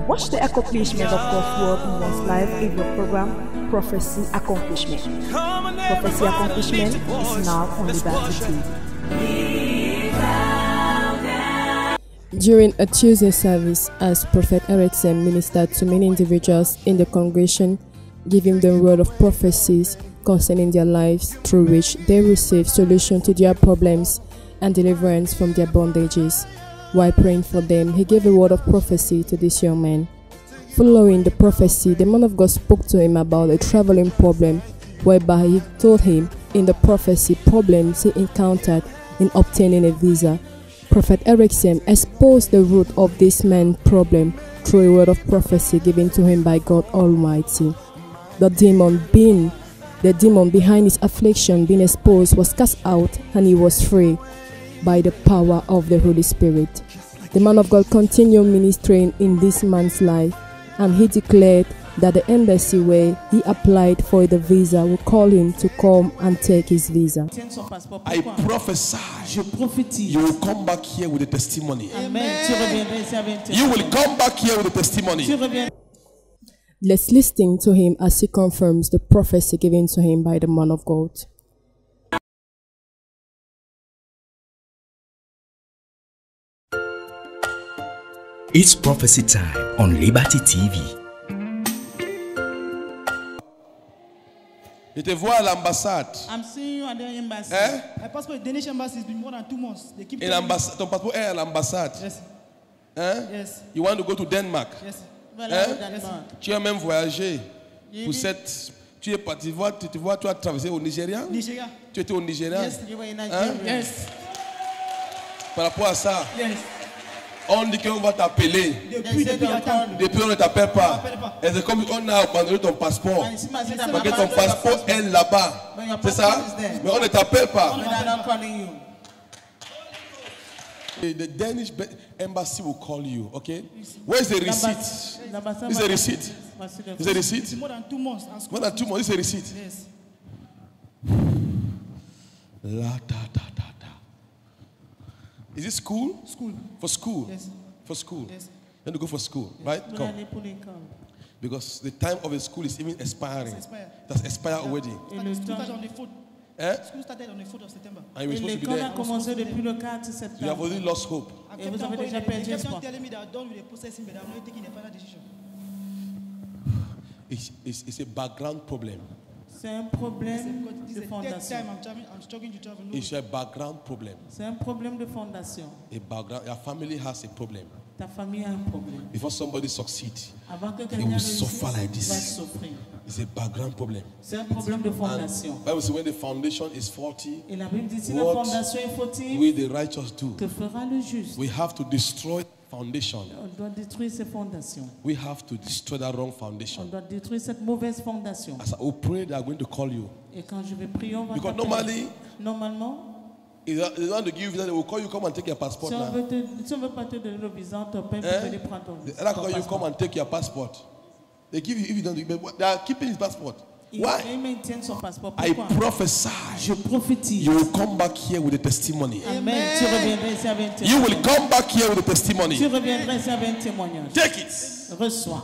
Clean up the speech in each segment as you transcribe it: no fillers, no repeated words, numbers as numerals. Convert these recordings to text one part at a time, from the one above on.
Watch the accomplishment of God's word in one's life in your program, Prophecy Accomplishment. Prophecy Accomplishment is now on Liberty TV. During a Tuesday service, as Prophet Erickson ministered to many individuals in the congregation, giving them word of prophecies concerning their lives, through which they receive solution to their problems and deliverance from their bondages. While praying for them, he gave a word of prophecy to this young man. Following the prophecy, the man of God spoke to him about a traveling problem, whereby he told him in the prophecy problems he encountered in obtaining a visa. Prophet Erickson exposed the root of this man's problem through a word of prophecy given to him by God Almighty. The demon behind his affliction being exposed was cast out, and he was free by the power of the Holy Spirit. The man of God continued ministering in this man's life, and he declared that the embassy where he applied for the visa will call him to come and take his visa. I prophesy, you will come back here with a testimony. Amen. You will come back here with a testimony. Let's listen to him as he confirms the prophecy given to him by the man of God. It's prophecy time on Liberty TV. Je te vois à l'ambassade. I'm seeing you at the embassy. Hein? My passport, Danish embassy, has been more than 2 months. They keep Et ton passeport est à l'ambassade. Yes. Hein? Yes. You want to go to Denmark? Yes. Hein? Tu as même voyagé pour cette. Tu es parti voir, tu as traversé au Nigeria? Nigeria. Tu étais au Nigeria? Yes. You were in Nigeria. Hein? Yes. Par rapport à ça, Yes. on dit qu'on va t'appeler. Depuis on ne t'appelle pas. Et c'est comme on a abandonné ton passeport. Parce que ton passeport est là-bas. C'est ça? Mais on ne t'appelle pas. The Danish embassy will call you, okay? Where's the receipt? Is a receipt? Is a receipt? More than 2 months. More than 2 months. Is a receipt? Yes. La da da da da. Is it school? School. For school? Yes. For school? Yes. Then you go for school, right? Come. Because the time of the school is even expiring. That's expired already. Started on the 4th. Eh? School started on the 4th of September. And you were supposed to be there. You have already lost hope. I kept on telling me that I'm done with the processing, but I'm not taking a final decision. It's a background problem. C'est un problème de fondation. It's a background problem. C'est un problème de fondation. Your family has a problem. Ta famille a un problème. Before somebody succeeds, Avant que he will suffer like va this. souffrir. It's a background problem. C'est un problème de fondation. Bible says when the foundation is faulty, Et la Bible dit si la what fondation est fautive, will the righteous do? que fera le juste? We have to destroy foundation. On doit détruire ces fondations. We have to destroy that wrong On foundation. doit détruire cette mauvaise fondation. As I will pray, they are going to call you. Et quand je vais prier, on va Because t'appeler. Normalement, if they want to give you visa, they will call you, come and take your passport si on now. veut pas te donner le visa, ton père peut venir prendre ton They visa. call you, come and take your passport. They give you, if you don't, they are keeping his passport. Why? Ils maintiennent son passeport. I Pourquoi? prophesy. Je prophétise. You will come back here with a testimony. Amen. Tu reviendras ici avec un témoignage. You will come back here with a testimony. Tu reviendras ici avec un témoignage. Take it. Reçois.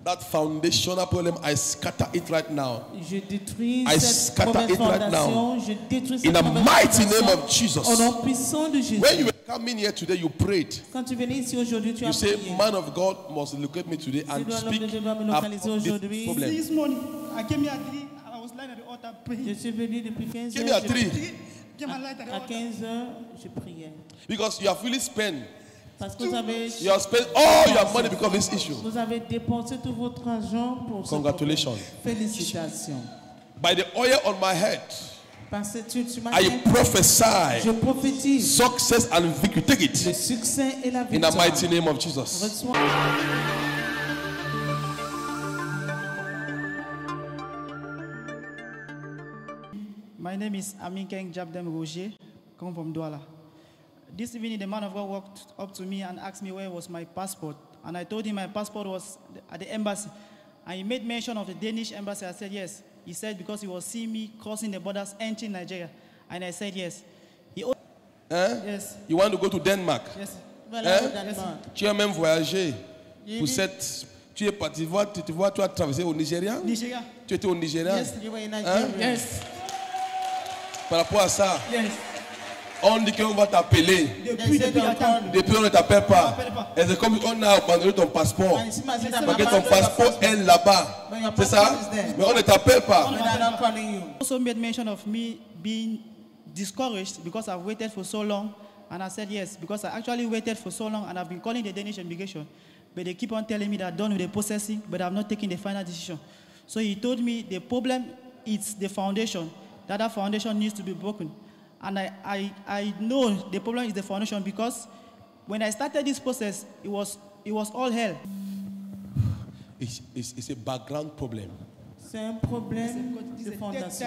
That foundational problem, I scatter it right now. Je détruis I cette scatter mauvaise it right now. fondation. Je détruis In cette the mauvaise mighty fondation. name of Jesus. Au nom puissant de Jésus. When you were coming here today, you prayed. Quand tu venais ici aujourd'hui, tu You as say, prié. man of God must locate me today and speak about this problem. This morning, I came here at 3. I was lying at the altar praying. Je suis venu depuis 15 Give me a heures. 3. Came and light at the À altar. 15 heures, je priais. Because you have really spent. Parce que vous avez, You have spent all your money because of this issue. vous avez dépensé tout votre argent pour ce Congratulations. problème. Félicitations. By the oil on my head, Parce que tu m'as I dit, prophesy je prophétise success and victory. Take le it succès et la in victoire. the mighty name of Jesus. Reçois. My name is Amin Keng Jabdem Roger, come from Douala. This evening, the man of God walked up to me and asked me where was my passport. And I told him my passport was at the embassy. And he made mention of the Danish embassy. I said yes. He said because he was seeing me crossing the borders, entering Nigeria. And I said yes. He Yes. You want to go to Denmark? Yes. Tu as même voyagé pour cette. Tu es parti voir, tu as traversé au Nigeria. Tu étais au Nigeria. Yes. Par rapport à ça, on dit qu'on va t'appeler. Depuis on ne t'appelle pas. Et c'est comme on a abandonné ton passeport. Parce que ton passeport est là-bas. C'est ça? Mais on ne t'appelle pas. Also made mention of me being discouraged because I've waited for so long. And I said yes, because I actually waited for so long and I've been calling the Danish immigration. But they keep on telling me that I'm done with the processing, but I've not taken the final decision. So he told me the problem is the foundation, that foundation needs to be broken. And I know the problem is the foundation because when I started this process, it was all hell. It's a background problem. C'est un problème de fondation.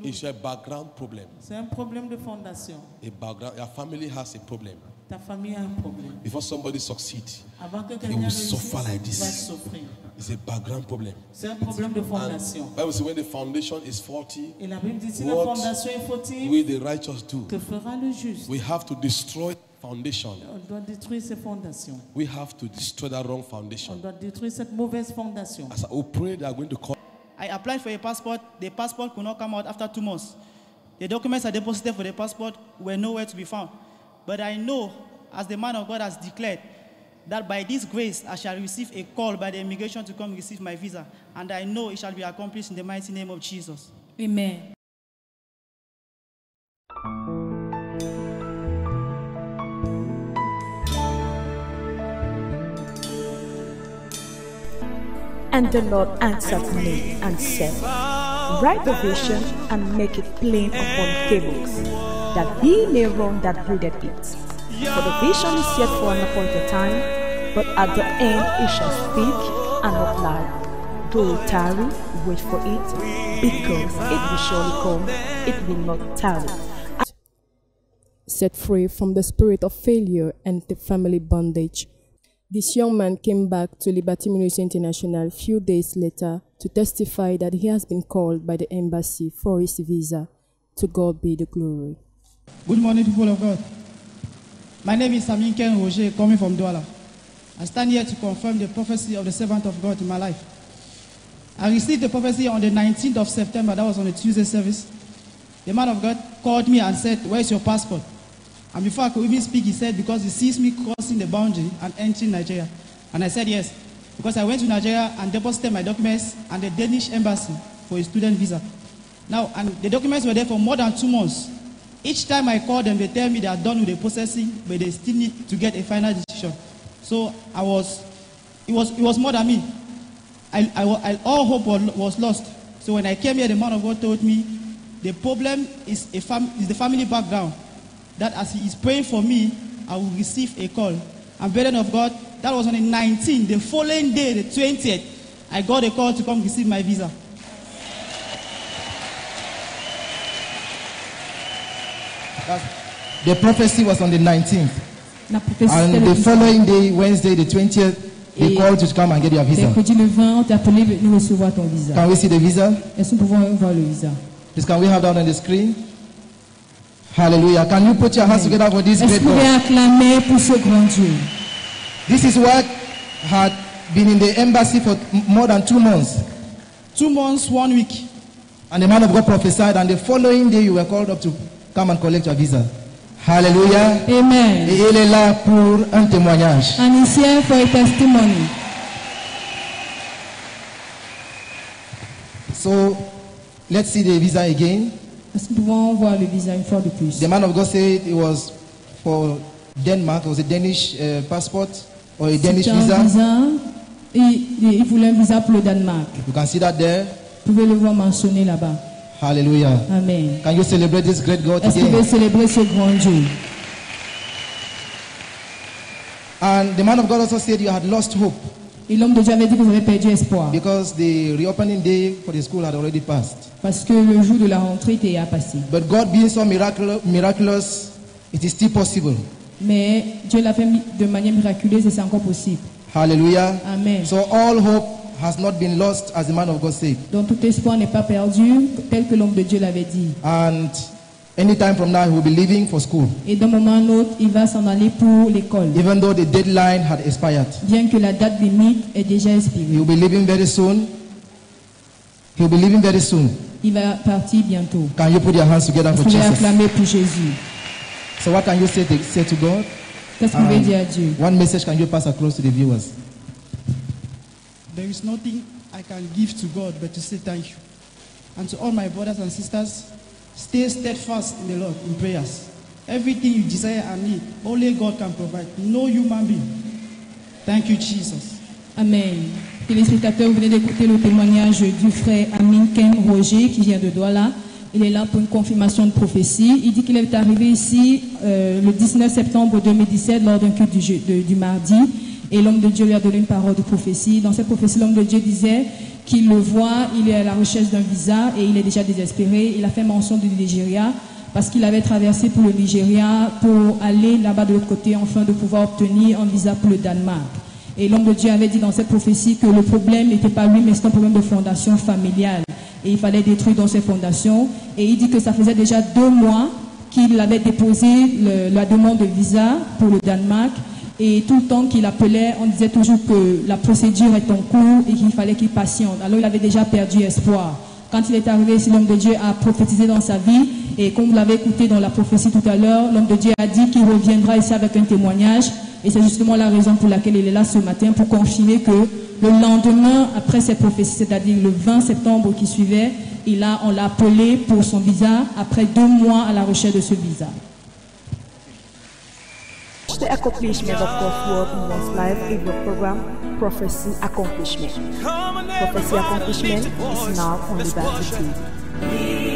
It's a background problem. C'est un problème de fondation. Your family has a problem. Ta famille a un problème. Before somebody succeeds, Avant que they quelqu'un will réussisse, suffer like il va this. souffrir. It's a background problem. C'est un problème de fondation. Bible says when the foundation is faulty, Et la Bible dit si la what fondation est fautive, will the righteous do? que fera le juste? We have to destroy foundation. On doit détruire ces fondations. We have to destroy that wrong On foundation. doit détruire cette mauvaise fondation. As I pray, they are going to call. I applied for a passport. The passport could not come out after 2 months. The documents I deposited for the passport were nowhere to be found. But I know, as the man of God has declared, that by this grace I shall receive a call by the immigration to come receive my visa. And I know it shall be accomplished in the mighty name of Jesus. Amen. And the Lord answered me and said, Write the vision and make it plain upon tables, that he may run that readeth it. For the vision is yet for an appointed time, but at the end it shall speak and not lie. Though it tarry, wait for it, because it will surely come, it will not tarry. Set free from the spirit of failure and the family bondage, this young man came back to Liberty Ministry International a few days later to testify that he has been called by the embassy for his visa. To God be the glory. Good morning, people of God. My name is Aminken Roger, coming from Douala. I stand here to confirm the prophecy of the servant of God in my life. I received the prophecy on the 19th of September, that was on a Tuesday service. The man of God called me and said, "Where's your passport?" And before I could even speak, he said, because he sees me crossing the boundary and entering Nigeria. And I said yes, because I went to Nigeria and deposited my documents at the Danish embassy for a student visa. Now, and the documents were there for more than 2 months. Each time I call them, they tell me they are done with the processing, but they still need to get a final decision. So it was more than me. All hope was lost. So when I came here, the man of God told me the problem is the family background. That as he is praying for me, I will receive a call. And brethren of God, that was on the 19th. The following day, the 20th, I got a call to come receive my visa. The prophecy was on the 19th. And the following day, Wednesday, the 20th, they called you to come and get your visa. Mercredi le 20, on t'a appelé de recevoir ton visa. Can we see the visa? Est-ce que nous pouvons voir le visa? Please, can we have that on the screen? Hallelujah. Can you put your hands together for this great Est-ce que vous pouvez God? acclamer pour ce grand Dieu? This is what had been in the embassy for more than 2 months. 2 months, 1 week. And the man of God prophesied, and the following day you were called up to come and collect your visa. Hallelujah. Amen. Et il est là pour un témoignage. And he's here for a testimony. So, let's see the visa again. Est-ce que nous pouvons voir le visa une fois de plus? The man of God said it was for Denmark. It was a Danish passport or a Danish C'était un visa. Il voulait un visa pour le Danemark. You can see that there. Vous pouvez le voir mentionné là-bas. Hallelujah. Amen. Can you celebrate this great God Est-ce que vous pouvez again? célébrer ce grand Dieu? And the man of God also said you had lost hope Et l'homme de Dieu avait dit que vous avez perdu espoir. because the reopening day for the school had already passed. Parce que le jour de la rentrée était passé. But God being so miraculous, it is still possible. Mais Dieu l'a fait de manière miraculeuse et c'est encore possible. Hallelujah. Amen. So all hope has not been lost, as the man of God said. Donc tout espoir n'est pas perdu, tel que l'homme de Dieu l'avait dit. And Anytime from now, he will be leaving for school. Et d'un moment à un autre, il va s'en aller pour l'école. Even though the deadline had expired. Bien que la date limite est déjà expirée. He will be leaving very soon. He will be leaving very soon. Il va partir bientôt. Can you put your hands together for Jesus? Acclamer pour Jésus. So what can you say to God? Qu'est-ce que vous pouvez dire à Dieu? One message can you pass across to the viewers? There is nothing I can give to God but to say thank you. And to all my brothers and sisters, stay steadfast in the Lord in prayers. Everything you desire and need, only God can provide. No human being. Thank you, Jesus. Amen. Téléspectateurs, vous venez d'écouter le témoignage du frère Amin Ken Roger qui vient de Douala. Il est là pour une confirmation de prophétie. Il dit qu'il est arrivé ici le 19 septembre 2017 lors d'un culte du mardi. Et l'homme de Dieu lui a donné une parole de prophétie. Dans cette prophétie, l'homme de Dieu disait qu'il le voit, il est à la recherche d'un visa et il est déjà désespéré. Il a fait mention du Nigeria parce qu'il avait traversé pour le Nigeria pour aller là-bas de l'autre côté afin de pouvoir obtenir un visa pour le Danemark. Et l'homme de Dieu avait dit dans cette prophétie que le problème n'était pas lui, mais c'est un problème de fondation familiale. Et il fallait détruire dans ces fondations. Et il dit que ça faisait déjà 2 mois qu'il avait déposé la demande de visa pour le Danemark. Et tout le temps qu'il appelait, on disait toujours que la procédure est en cours et qu'il fallait qu'il patiente. Alors il avait déjà perdu espoir. Quand il est arrivé ici, l'homme de Dieu a prophétisé dans sa vie. Et comme vous l'avez écouté dans la prophétie tout à l'heure, l'homme de Dieu a dit qu'il reviendra ici avec un témoignage. Et c'est justement la raison pour laquelle il est là ce matin, pour confirmer que le lendemain, après cette prophétie, c'est-à-dire le 20 septembre qui suivait, on l'a appelé pour son visa, après 2 mois à la recherche de ce visa. The accomplishment of God's word in one's life is the program Prophecy Accomplishment. Prophecy Accomplishment is now on Liberty TV.